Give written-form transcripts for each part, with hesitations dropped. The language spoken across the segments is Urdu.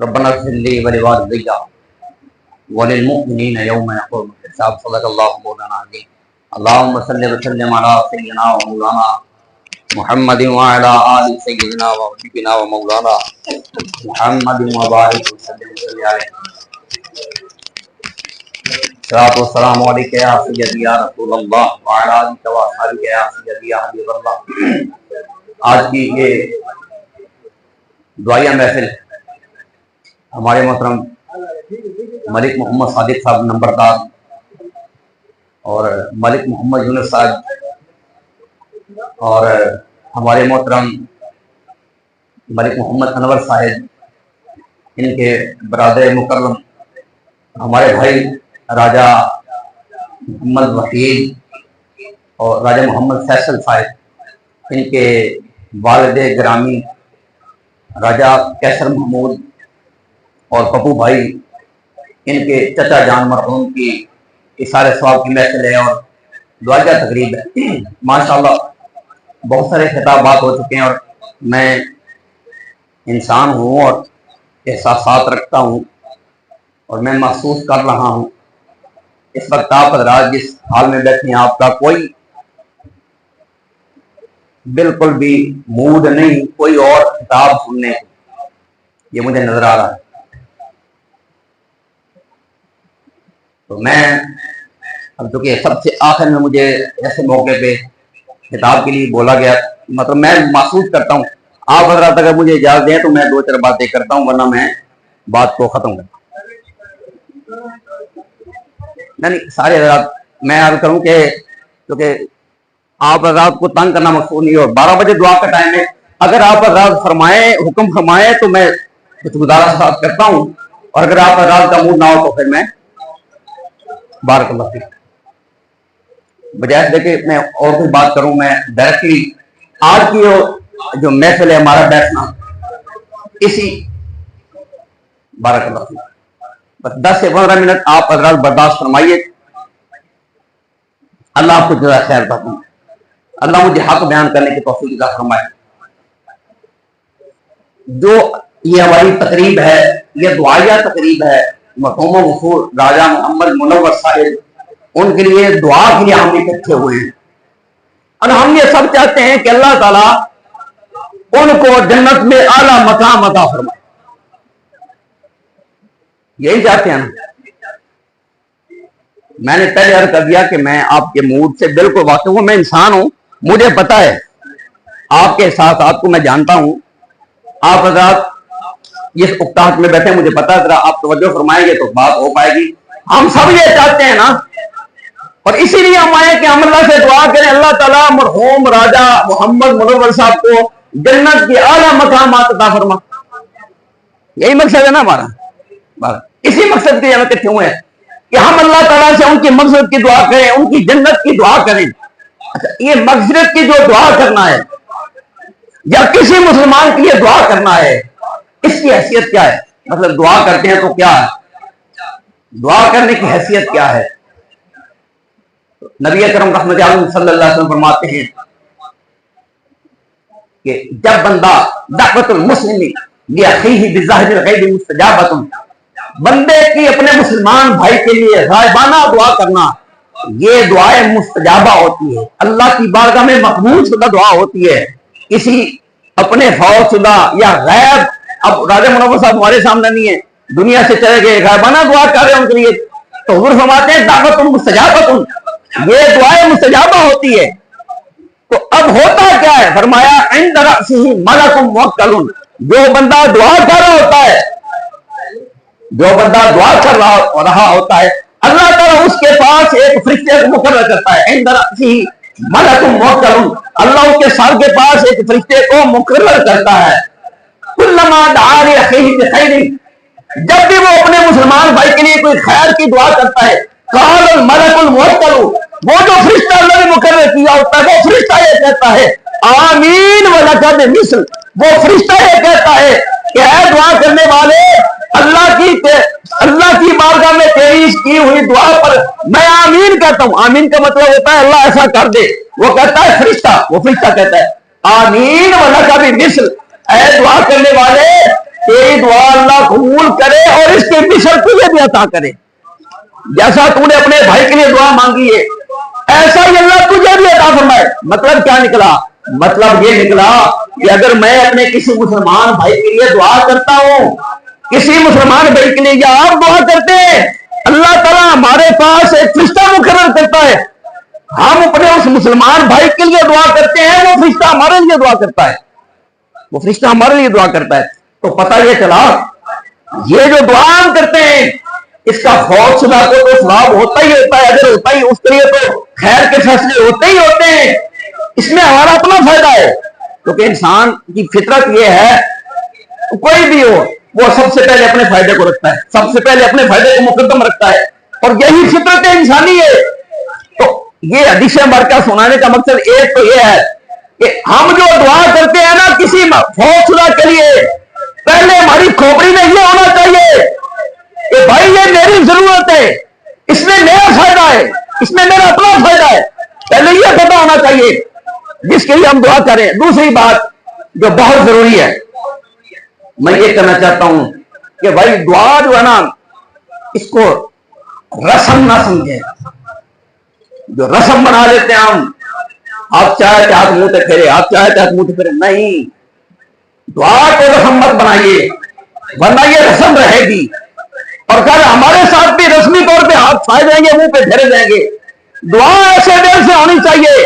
ربنا اغفر لي ولوالدي وللمؤمنين يوم يقوم الحساب صدق الله مولانا العظيم اللهم صل وسلم على سيدنا ومولانا محمد وعلى آل سيدنا وحبيبنا ومولانا محمد وبارك وسلم عليه الصلاة والسلام عليك يا سيدي يا رسول اللہ وعلى آلك وأصحابك يا سيدي يا حبیب اللہ۔ آج کی یہ دعائیہ محفل ہمارے محترم ملک محمد صادق صاحب نمبردار اور ملک محمد یونس صاحب اور ہمارے محترم ملک محمد انور صاحب، ان کے برادر مکرم ہمارے بھائی راجہ محمد وحید اور راجہ محمد فیصل صاحب، ان کے والد گرامی راجہ کیسر محمود اور پپو بھائی، ان کے چچا جان مرحوم کی اثار ثواب کی محفل ہے اور دعائیہ تقریب ہے۔ ماشاءاللہ بہت سارے خطابات ہو چکے ہیں اور میں انسان ہوں اور احساسات رکھتا ہوں اور میں محسوس کر رہا ہوں اس وقت آپ حضرات جس حال میں بیٹھے ہیں، آپ کا کوئی بالکل بھی موڈ نہیں کوئی اور خطاب سننے کو، یہ مجھے نظر آ رہا ہے۔ تو میں اب چونکہ سب سے آخر میں مجھے ایسے موقع پہ خطاب کے لیے بولا گیا، مطلب میں محسوس کرتا ہوں آپ حضرات اگر مجھے اجازت دیں تو میں دو چار باتیں کرتا ہوں، ورنہ میں بات کو ختم کرتا ہوں۔ نہیں سارے حضرات میں عرض کروں کہ کیونکہ آپ حضرات کو تنگ کرنا مقصود نہیں، اور 12 بجے دعا کا ٹائم ہے، اگر آپ حضرات فرمائیں حکم فرمائیں تو میں کچھ گزارش کرتا ہوں، اور اگر آپ حضرات کا موڈ نہ ہو تو پھر میں بارک اللہ فیک بجائے دے کہ میں اور کوئی بات کروں، میں ڈائریکٹلی آج کی جو محفل ہے ہمارا بیٹھنا اسی بارک اللہ فیک بس 10 سے 15 منٹ آپ حضرات برداشت فرمائیے۔ اللہ آپ کو جزا خیر عطا فرمائے، اللہ مجھے حق بیان کرنے کی توفیق عطا فرمائے۔ جو یہ ہماری تقریب ہے یہ دعائیہ تقریب ہے، مرحوم غفور راجہ محمد منور صاحب ان کے لیے دعا کے لیے ہم اکٹھے ہوئے ہیں، اور ہم یہ سب چاہتے ہیں کہ اللہ تعالیٰ ان کو جنت میں اعلیٰ مقام عطا فرمائے، یہی چاہتے ہیں نا۔ میں نے پہلے عرض کر دیا کہ میں آپ کے موڈ سے بالکل واقف ہوں، میں انسان ہوں، مجھے پتا ہے آپ کے احساسات کو میں جانتا ہوں۔ آپ حضرات جس اکتاحت میں بیٹھے مجھے پتا ہے، آپ توجہ فرمائیں گے تو بات ہو پائے گی۔ ہم سب یہ چاہتے ہیں نا، اور اسی لیے ہم آئے کہ ہم اللہ سے دعا کریں اللہ تعالیٰ مرحوم راجہ محمد منور صاحب کو جنت کے اعلیٰ مقامات عطا فرما۔ یہی مقصد ہے نا ہمارا، اسی مقصد کے لیے ہم اکٹھے ہوئے ہیں کہ ہم اللہ تعالیٰ سے ان کی مغفرت کی دعا کریں، ان کی جنت کی دعا کریں۔ اچھا، یہ مغفرت کی جو دعا کرنا ہے یا کسی مسلمان کی یہ دعا کرنا ہے، اس کی حیثیت کیا ہے؟ مطلب دعا کرتے ہیں تو کیا ہے، دعا کرنے کی حیثیت کیا ہے؟ نبی اکرم رحمت عالم صلی اللہ علیہ وسلم فرماتے ہیں کہ جب بندہ دعوت المسلم لأخیہ بظاہر الغیب مستجابۃ، بندے کی اپنے مسلمان بھائی کے لیے غائبانہ دعا کرنا، یہ دعائیں مستجابہ ہوتی ہے، اللہ کی بارگاہ میں مقبول شدہ دعا ہوتی ہے۔ کسی اپنے فوت شدہ یا غیب، اب راجہ منور صاحب ہمارے سامنے نہیں ہے، دنیا سے چلے گئے، غائبانہ دعا کر رہے ہیں ان کے لیے، تو حضور فرماتے ہیں دعوت مستجابۃ، یہ دعائیں مستجابہ ہوتی ہے۔ تو اب ہوتا کیا ہے؟ فرمایا عند رأسہ ملک موکل، جو بندہ دعا کر رہا ہوتا ہے، جو بندہ دعا کر رہا ہوتا ہے، اللہ تعالیٰ اس کے پاس ایک فرشتے کو مقرر کرتا ہے، عند رأسہ ملک موکل، اللہ اس کے سر کے پاس ایک فرشتے کو مقرر کرتا ہے۔ کلما دعا لأخیہ بخیر، جب بھی وہ اپنے مسلمان بھائی کے لیے کوئی خیر کی دعا کرتا ہے، قال الملک الموکل، وہ جو فرشتہ اللہ نے مقرر کیا ہوتا ہے وہ فرشتہ یہ کہتا ہے آمین ولک بمثل، وہ فرشتہ یہ کہتا ہے کہ اے دعا کرنے والے، اللہ کی بارگاہ میں تیری کی ہوئی دعا پر میں آمین کہتا ہوں۔ آمین کا مطلب ہوتا ہے اللہ ایسا کر دے، وہ کہتا ہے فرشتہ، وہ فرشتہ کہتا ہے آمین ولک بمثل، اے دعا کرنے والے تیری دعا اللہ قبول کرے اور اس کے مشر تجھے بھی عطا کرے. جیسا تو نے اپنے بھائی کے لیے دعا مانگی ہے ایسا ہی اللہ تجھے بھی عطا فرمائے. مطلب کیا نکلا؟ مطلب یہ نکلا کہ اگر میں اپنے کسی مسلمان بھائی کے لیے دعا کرتا ہوں, کسی مسلمان بھائی کے لیے یا آپ دعا کرتے ہیں, اللہ تعالیٰ ہمارے پاس ایک فرشتہ مقرر کرتا ہے. ہم اپنے اس مسلمان بھائی کے لیے دعا کرتے ہیں, وہ فرشتہ ہمارے لیے دعا کرتا ہے, وہ فرشتہ ہمارے لیے دعا کرتا ہے. تو پتہ یہ چلا یہ جو دعا ہم کرتے ہیں اس کا خوف شدہ کو تو ثواب ہوتا ہی ہوتا ہے. اگر ہوتا ہی اس کے لیے تو خیر کے فیصلے ہوتے ہی ہوتے ہیں. اس میں ہمارا اپنا فائدہ ہے, کیونکہ انسان کی فطرت یہ ہے کوئی بھی ہو وہ سب سے پہلے اپنے فائدے کو رکھتا ہے, سب سے پہلے اپنے فائدے کو مقدم رکھتا ہے, اور یہی فطرت انسانی ہے. تو یہ حدیث مبارکہ سنانے کا مقصد ایک تو یہ ہے کہ ہم جو دعا کرتے ہیں نا کسی فوت شدہ کے لیے, پہلے ہماری کھوپڑی میں یہ ہونا چاہیے کہ بھائی یہ میری ضرورت ہے, اس میں میرا فائدہ ہے, اس میں میرا اپنا فائدہ ہے, پہلے یہ پتہ ہونا چاہیے جس کے لیے ہم دعا کریں. دوسری بات جو بہت ضروری ہے میں یہ کہنا چاہتا ہوں کہ بھائی دعا جو ہے نا اس کو رسم نہ سمجھیں. جو رسم بنا لیتے ہیں ہم, آپ چاہے ہاتھ منہ پہ پھیرے, آپ چاہے ہاتھ منہ پہ پھیرے, نہیں, دعا کو رسم مت بنائیے ورنہ یہ رسم رہے گی اور کل ہمارے ساتھ بھی رسمی طور پہ ہاتھ پھائے جائیں گے, منہ پہ پھیرے جائیں گے. دعا ایسے دل سے ہونی چاہیے,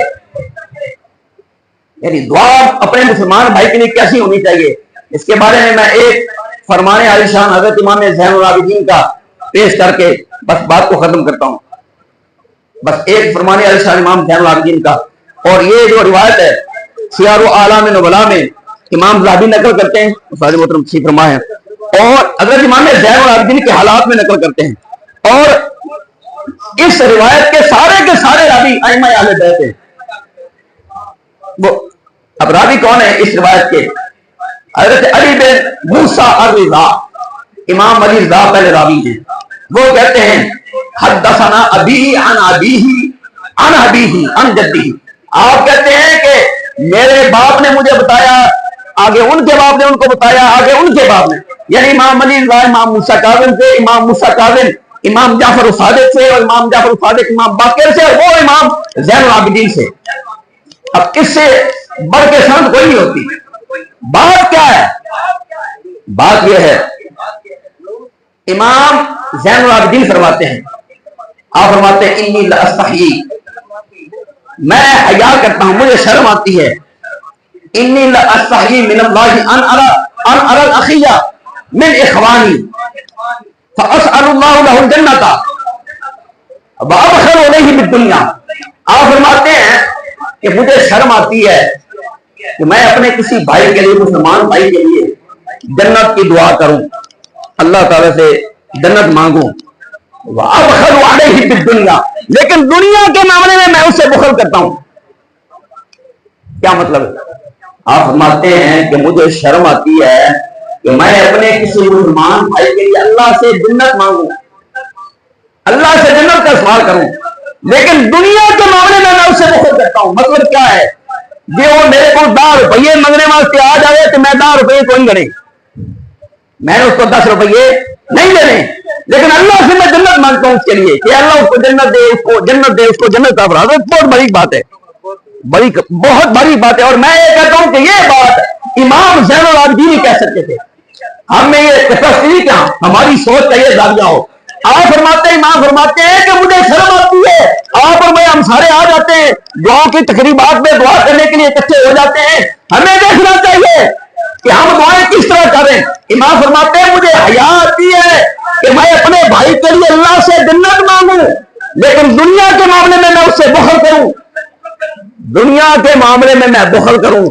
یعنی دعا اپنے مسلمان بھائی کے لیے کیسی ہونی چاہیے اس کے بارے میں ایک فرمان عالی شان حضرت امام زین العابدین کا پیش کر کے بس بات کو ختم کرتا ہوں. بس ایک فرمان عالی شان امام زین العابدین کا, اور یہ جو روایت ہے سیار اعلام نبلا میں امام ذہبی نقل کرتے ہیں, استاد محترم تشریف فرما ہے, اور حضرت امام زین العابدین کے حالات میں نقل کرتے ہیں. اور اس روایت کے سارے راوی ائمہ اہل بیت ہیں. وہ اب راوی کون ہے اس روایت کے؟ حضرت علی بن موسیٰ الرضا, امام علی رضا پہلے راوی ہیں. وہ کہتے ہیں حدثنا ابی عن ابیہ عن ابیہ عن جدہ. آپ کہتے ہیں کہ میرے باپ نے مجھے بتایا, آگے ان کے باپ نے ان کو بتایا, آگے ان کے باپ نے, یعنی امام علی رضا امام موسیٰ کاظم سے, امام موسیٰ کاظم امام جعفر الصادق سے, اور امام جعفر الصادق امام باقر سے, اور وہ امام زین العابدین سے. اب اس سے بڑھ کے سند کوئی نہیں ہوتی. بات کیا ہے؟ بات یہ ہے امام زین العابدین فرماتے ہیں, آپ فرماتے ہیں انی لاستحیی, میں حیا کرتا ہوں, مجھے شرم آتی ہے. انی لاستحیی من اللہ ان ارى الاخی من اخوانی فاسأل اللہ له الجنۃ وابخل علیہ بالدنیا. آپ فرماتے ہیں کہ مجھے شرم آتی ہے کہ میں اپنے کسی بھائی کے لیے, مسلمان بھائی کے لیے جنت کی دعا کروں, اللہ تعالیٰ سے جنت مانگوں, وابخل علیہ بالدنیا, لیکن دنیا کے معاملے میں اس سے بخل کرتا ہوں. کیا مطلب ہے؟ آپ فرماتے ہیں کہ مجھے شرم آتی ہے کہ میں اپنے کسی مسلمان بھائی کے لیے اللہ سے جنت مانگوں, اللہ سے جنت کا سوال کروں, لیکن دنیا کے معاملے میں اس سے بخل کرتا ہوں. مطلب کیا ہے؟ یہ وہ میرے کو 10 روپیے مانگنے واسطے آ جائے تو میں 10 روپیے کو نہیں گنے, میں نے اس کو 10 روپیے نہیں دینے, لیکن اللہ سے میں جنت مانگتا ہوں اس کے لیے کہ اللہ اس کو جنت دے, اس کو جنت دے, اس کو جنت کا فرا. بہت بڑی بات ہے, بہت بڑی بات ہے. اور میں یہ کہتا ہوں کہ یہ بات امام زین العابدین کہہ سکتے تھے, ہم میں یہ تفصیلی کیا ہماری سوچ کا یہ زاویہ ہو. آپ فرماتے ہیں, امام فرماتے ہیں کہ مجھے شرم آتی ہے, آپ اور میں ہم سارے آ جاتے ہیں دعاؤں کی تقریبات میں دعا کرنے کے لیے اکٹھے ہو جاتے ہیں, ہمیں دیکھنا چاہیے کہ ہم دعائیں کس طرح کریں. امام فرماتے ہیں مجھے حیا آتی ہے کہ میں اپنے بھائی کے لیے اللہ سے جنت مانگوں, لیکن دنیا کے معاملے میں اس سے بخل کروں, دنیا کے معاملے میں بخل کروں.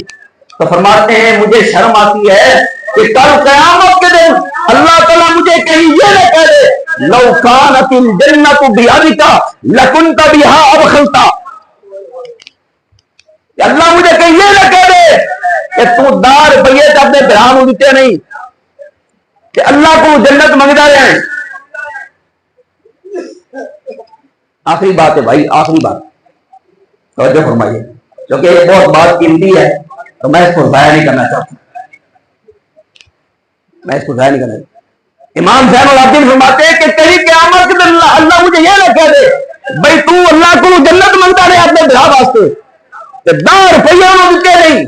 تو فرماتے ہیں مجھے شرم آتی ہے کہ کل قیامت کے دن اللہ تعالیٰ مجھے کہیں یہ نہ کہہ دے لو کانت الجنت بیدک لکنت بہا ابخلتا, اللہ مجھے کہیں یہ نہ کہہ دے کہ تو 10 روپیے تو اپنے برہان دیتے نہیں, کہ اللہ کو جنت منگتا رہے. آخری بات ہے بھائی, آخری بات توجہ فرمائیے, کیونکہ یہ بہت بات قیمتی ہے تو میں اس کو ضائع نہیں کرنا چاہتا. میں اس کو ضائع نہیں کرنا. امام زین العابدین فرماتے ہیں کہ تیری قیامت کے دن اللہ مجھے یہ نہ کہہ دے بھائی تو اللہ کو جنت منگتا رہے اپنے بھرا واسطے کہ 10 روپیہ انہوں دیتے نہیں,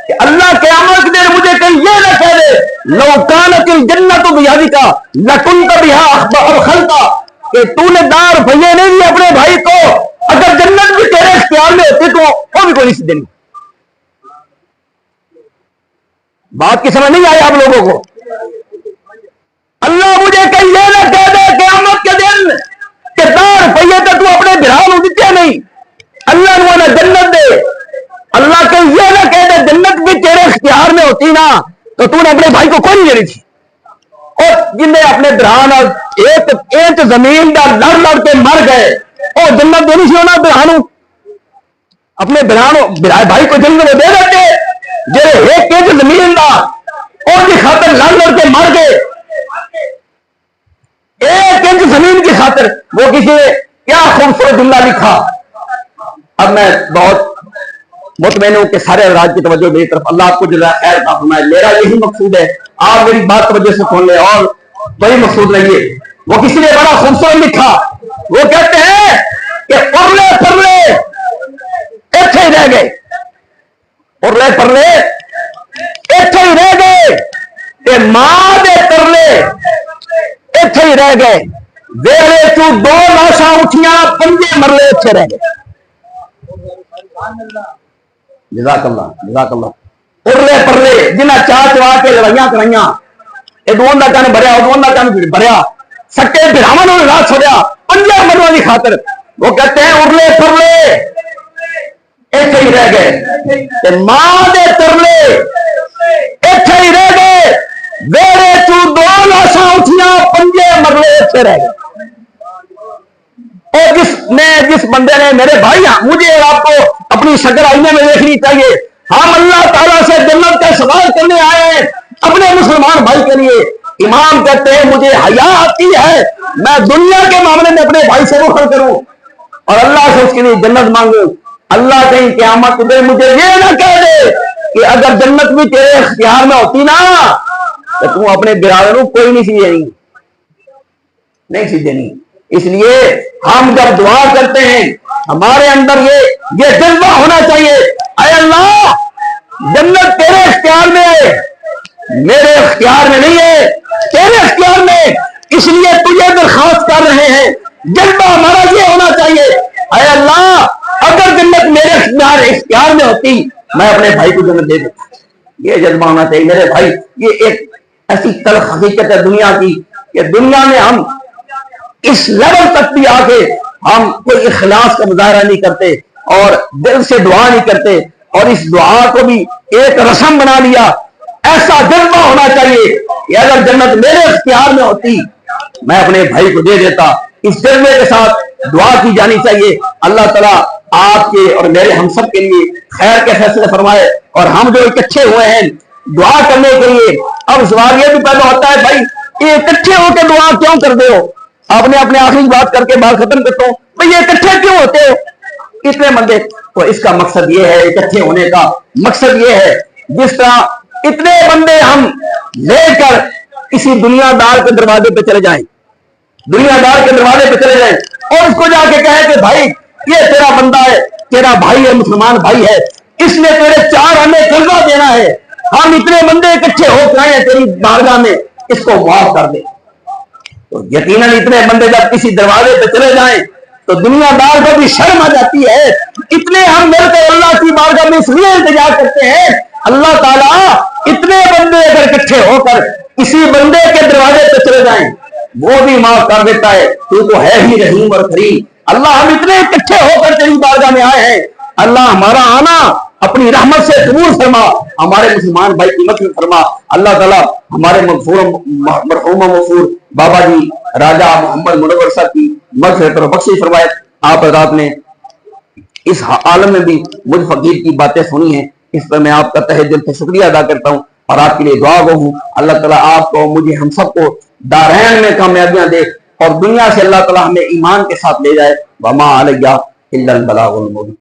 کہ اللہ قیامت کے دن مجھے کہیں یہ نہ کہہ دے لو کانت الجنت بیادک لکنت بها ابخلتا, کہ تو نے 10 روپیہ نہیں دیے اپنے بھائی کو, اگر جنت بھی تیرے اختیار میں ہوتی تو وہ بھی کوئی نہیں دینی. بات کی سمجھ نہیں آئی آپ لوگوں کو؟ اللہ مجھے کہیں یہ نہ کہہ دے قیامت کے دن کہ 10 روپیے تو اپنے بھرا دیتے نہیں, اللہ نے جنت دے. اللہ کہیں یہ نہ کہہ دے جنت بھی تیرے اختیار میں ہوتی نا تو تو نے اپنے بھائی کو کوئی نہیں دینی تھی. اور جن نے اپنے برہان ایک انچ زمین کا لڑ لڑ کے مر گئے اور جنت دینی سی ہونا برہانوں اپنے بھائی کو جنت میں دے دیتے جی 1 انچ زمین کا اور کی خاطر لڑ لڑ کے مر گئے, 1 انچ زمین کی خاطر. وہ کسی نے کیا خوبصورت جملہ لکھا. اب میں بہت مطمئن ہوں کہ سارے حضرات کی توجہ میری طرف, اللہ آپ کو جزائے خیر عطا فرمائے. میرا یہی مقصود ہے, آپ میری بات توجہ سے سن لیں اور وہی مقصود رہیے. وہ کسی نے بڑا خوبصورت لکھا, وہ کہتے ہیں کہ پرلے پرلے ایتھے ہی رہ گئے, پرلے پرلے ایتھے ہی رہ گئے کہ ماں دے ترلے ایتھے ہی رہ گئے, ویڑے تو 2 لاشاں اٹھیاں 5 مرلے ایتھے رہ گئے. جزاک اللہ. پرلے پرلے جنہ چاہ چوا کے لڑائیاں کرائیاں, ادون کا کن بھریا ادون کا کن بھریا, سکے براہمن نے رات چھوڑیا 5 مروں کی خاطر. وہ کہتے ہیں ارلے پرلے ایتھے ہی رہ گئے کہ ماں دے ترلے ایتھے ہی رہ گئے, ویڑے تو 2 لاشاں اٹھیاں 5 مرلے ایتھے رہ گئے. اور جس بندے نے میرے بھائی مجھے آپ کو اپنی شکل آئینے میں دیکھنی چاہیے, ہم اللہ تعالیٰ سے جنت کا سوال کرنے آئے ہیں اپنے مسلمان بھائی کے لیے. امام کہتے ہیں مجھے حیا آتی ہے میں دنیا کے معاملے میں اپنے بھائی سے رخ کروں اور اللہ سے اس کے لیے جنت مانگوں. اللہ کہیں قیامت کے دن مجھے یہ نہ کہہ دے کہ اگر جنت بھی تیرے اختیار میں ہوتی نا تو تم اپنے برادروں کوئی نہیں سی دینی, نہیں سی دینی. اس لیے ہم جب دعا کرتے ہیں ہمارے اندر یہ جذبہ ہونا چاہیے, اے اللہ جنت تیرے اختیار میں ہے, میرے اختیار میں نہیں ہے, تیرے اختیار میں, اس لیے تجھے درخواست کر رہے ہیں. جذبہ ہمارا یہ ہونا چاہیے, اے اللہ اگر جنت میرے اختیار میں ہوتی میں اپنے بھائی کو جنت دے دیتا. یہ جذبہ ہونا چاہیے میرے بھائی. یہ ایک ایسی تلخ حقیقت ہے دنیا کی کہ دنیا میں ہم اس لیول تک بھی آ کے ہم کوئی اخلاص کا مظاہرہ نہیں کرتے اور دل سے دعا نہیں کرتے, اور اس دعا کو بھی ایک رسم بنا لیا. ایسا جذبہ ہونا چاہیے کہ اگر جنت میرے اختیار میں ہوتی میں اپنے بھائی کو دے دیتا. اس جذبے کے ساتھ دعا کی جانی چاہیے. اللہ تعالیٰ آپ کے اور میرے ہم سب کے لیے خیر کے فیصلے فرمائے, اور ہم جو اکٹھے ہوئے ہیں دعا کرنے کے لیے. اب سوال یہ بھی پیدا ہوتا ہے بھائی یہ اکٹھے ہو کے دعا کیوں کر دے ہو؟ آپ نے اپنے آخری بات کر کے بات ختم کرتا ہوں, بھائی یہ اکٹھے کیوں ہوتے ہو اتنے بندے؟ تو اس کا مقصد یہ ہے, اکٹھے ہونے کا مقصد یہ ہے جس طرح اتنے بندے ہم لے کر کسی دنیا دار کے دروازے پہ چلے جائیں, دنیا دار کے دروازے پہ چلے جائیں اور اس کو جا کے کہیں کہ بھائی یہ تیرا بندہ ہے, تیرا بھائی ہے, مسلمان بھائی ہے, اس نے تیرے 4 ہمیں قرضہ دینا ہے, ہم اتنے بندے اکٹھے ہو کے آئے ہیں تیری بارگاہ میں, اس کو معاف کر دے. تو یقیناً اتنے بندے جب کسی دروازے پہ چلے جائیں تو دنیا دار کو بھی شرم آ جاتی ہے. اتنے ہم مل کر اللہ کی بارگاہ میں اس لیے انتظار کرتے ہیں اللہ تعالیٰ اتنے بندے اگر اکٹھے ہو کر کسی بندے کے دروازے پہ چلے جائیں وہ بھی معاف کر دیتا ہے, تو ہے ہی رحیم اور کریم. اللہ ہم اتنے اکٹھے ہو کر تیری بارگاہ میں آئے ہیں, اللہ ہمارا آنا اپنی رحمت سے قبول فرما, ہمارے مسلمان بھائی کی مدد فرما. اللہ تعالیٰ ہمارے مرحوم مغفور بابا جی راجہ محمد منور صاحب کی مغفرت اور بخشش فرمائے. آپ حضرات نے اس عالم میں بھی مجھ فقیر کی باتیں سنی ہیں, اس پر میں آپ کا تہہ دل سے شکریہ ادا کرتا ہوں اور آپ کے لیے دعا گو ہوں. اللہ تعالیٰ آپ کو مجھے ہم سب کو دارین میں کامیابیاں دے اور دنیا سے اللہ تعالیٰ ہمیں ایمان کے ساتھ لے جائے. وما علیہ الا البلاغ المبین.